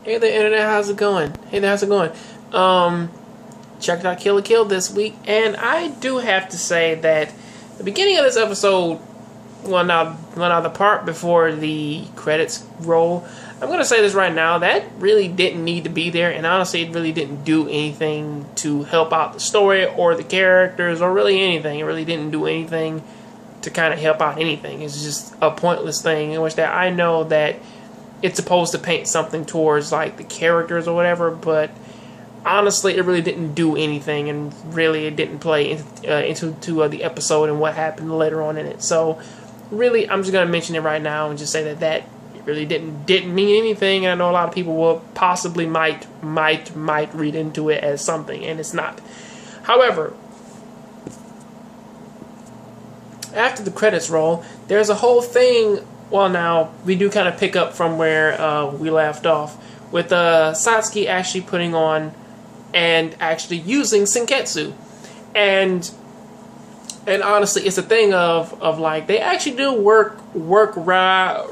Hey there, internet. How's it going? Hey there, how's it going? Checked out Kill la Kill this week, and I do have to say that the beginning of this episode, well, now the part before the credits roll, I'm gonna say this right now, that really didn't need to be there, and honestly, it really didn't do anything to help out the story or the characters or really anything. It really didn't do anything to kind of help out anything. It's just a pointless thing in which that I know that it's supposed to paint something towards like the characters or whatever, but honestly, it really didn't do anything, and really it didn't play into the episode and what happened later on in it. So, really, I'm just gonna mention it right now and just say that it really didn't mean anything. And I know a lot of people will possibly might read into it as something, and it's not. However, after the credits roll, there's a whole thing. Well, now, we do kind of pick up from where we left off, with Satsuki actually putting on and actually using Senketsu. And honestly, it's a thing of like, they actually do work rather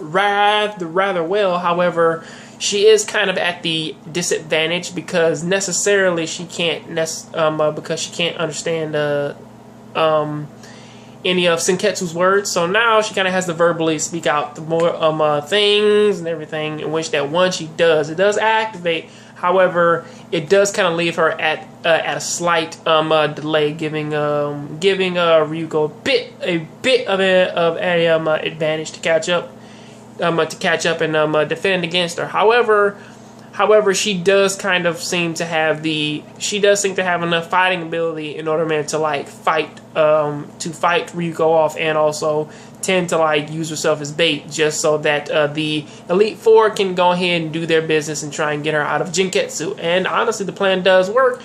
well. However, she is kind of at the disadvantage because necessarily she can't, because she can't understand any of Senketsu's words, so now she kind of has to verbally speak out the more things and everything, in which that one she does. It does activate, however, it does kind of leave her at a slight delay, giving Ryuko a bit of an advantage to catch up and defend against her. However, she does seem to have enough fighting ability in order to fight Ryuko off, and also tend to use herself as bait, just so that the Elite Four can go ahead and do their business and try and get her out of Jinketsu. And honestly, the plan does work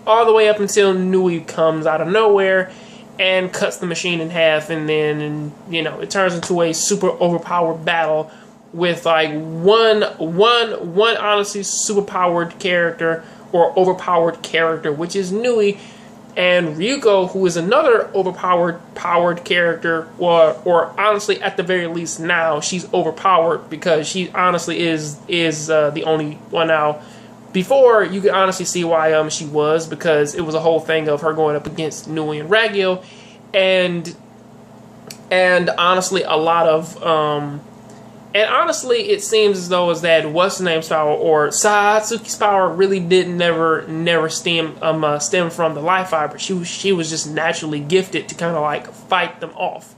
all the way up until Nui comes out of nowhere and cuts the machine in half, and then it turns into a super overpowered battle with one honestly superpowered character or overpowered character, which is Nui, and Ryuko, who is another overpowered character, or honestly at the very least now she's overpowered, because she honestly is the only one now. Before, you could honestly see why she was, because it was a whole thing of her going up against Nui and Ragyo, and honestly a lot of and honestly, it seems as though what's-her-name's power, or Satsuki's power, really did never stem from the life fiber. She was just naturally gifted to kind of fight them off.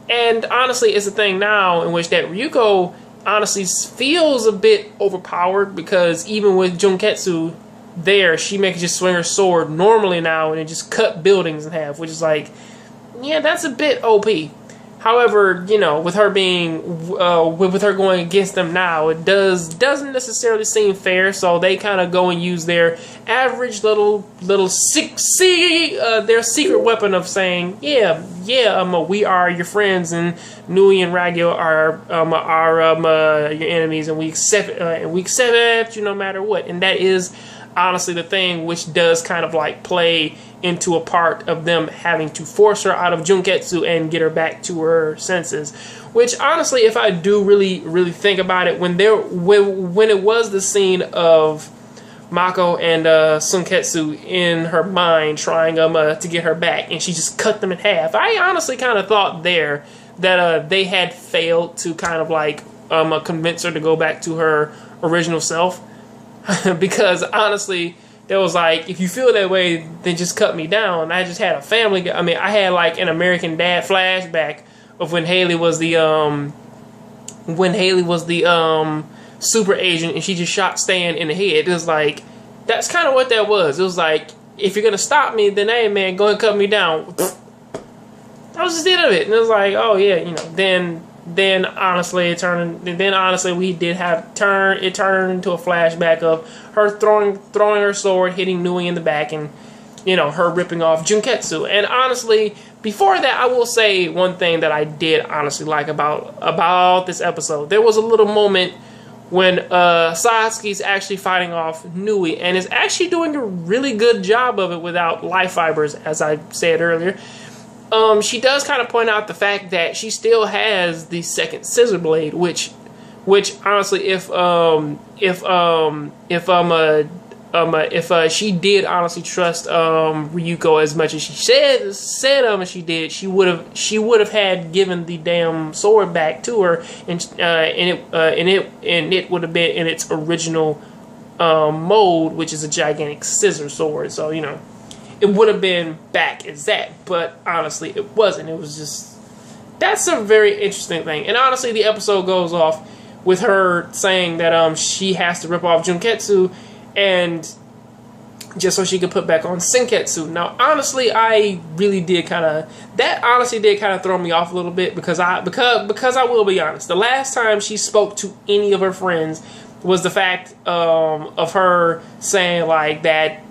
And honestly, it's a thing now in which that Ryuko honestly feels a bit overpowered, because even with Junketsu there, she may just swing her sword normally now and it just cut buildings in half, which is yeah, that's a bit OP. However, with her with her going against them now, it doesn't necessarily seem fair. So they kind of go and use their average their secret weapon of saying, we are your friends, and Nui and Ragyo are your enemies, and we accept you no matter what. And that is honestly the thing which does kind of play into a part of them having to force her out of Junketsu and get her back to her senses. Which honestly, if I do really think about it, when it was the scene of Mako and Sunketsu in her mind trying to get her back, and she just cut them in half, I honestly kind of thought there that they had failed to kind of convince her to go back to her original self. Because honestly, there was if you feel that way, then just cut me down. I just had a family. I mean, I had an American Dad flashback of when Haley was the super agent, and she just shot Stan in the head. It was that's kind of what that was. It was if you're gonna stop me, then hey man, go and cut me down. That was just the end of it. And it was oh yeah, Then honestly, we did have turned into a flashback of her throwing her sword, hitting Nui in the back, and her ripping off Junketsu. And honestly, before that, I will say one thing that I did honestly like about this episode. There was a little moment when Satsuki's actually fighting off Nui, and is actually doing a really good job of it without life fibers, as I said earlier. She does kind of point out the fact that she still has the second scissor blade, which which honestly, if she did honestly trust Ryuko as much as she said she did, she would have had given the damn sword back to her, and it would have been in its original mode, which is a gigantic scissor sword. So you know, it would have been back as that. But honestly, it wasn't. It was just, that's a very interesting thing. And honestly, the episode goes off with her saying that she has to rip off Junketsu, and just so she could put back on Senketsu. Now, honestly, I really did kind of, that honestly did kind of throw me off a little bit, because I will be honest, the last time she spoke to any of her friends was the fact of her saying like that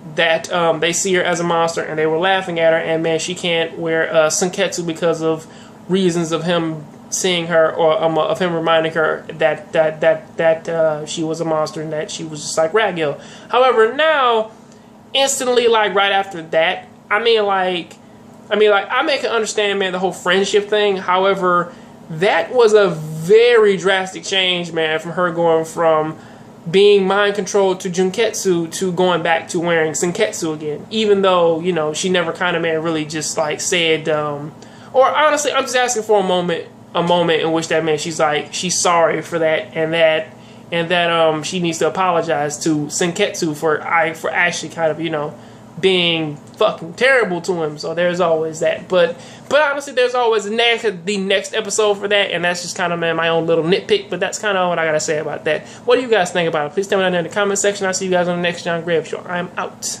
they see her as a monster and they were laughing at her, and man, she can't wear Senketsu because of reasons of him seeing her, or of him reminding her that she was a monster and that she was just like Ragyo. However, now, instantly, like right after that, I can understand, man, the whole friendship thing. However, that was a very drastic change, man, from her going from being mind controlled to Junketsu to going back to wearing Senketsu again. Even though, you know, she never kind of, man, really just like said, or honestly, I'm just asking for a moment in which that man, she's like, she's sorry for that, and that she needs to apologize to Senketsu for actually kind of, you know, being fucking terrible to him. So there's always that. But honestly, there's always the next episode for that, and that's just kind of, man, my own little nitpick. But that's kind of what I gotta say about that. What do you guys think about it? Please tell me down there in the comment section. I'll see you guys on the next John Grave Show. I'm out.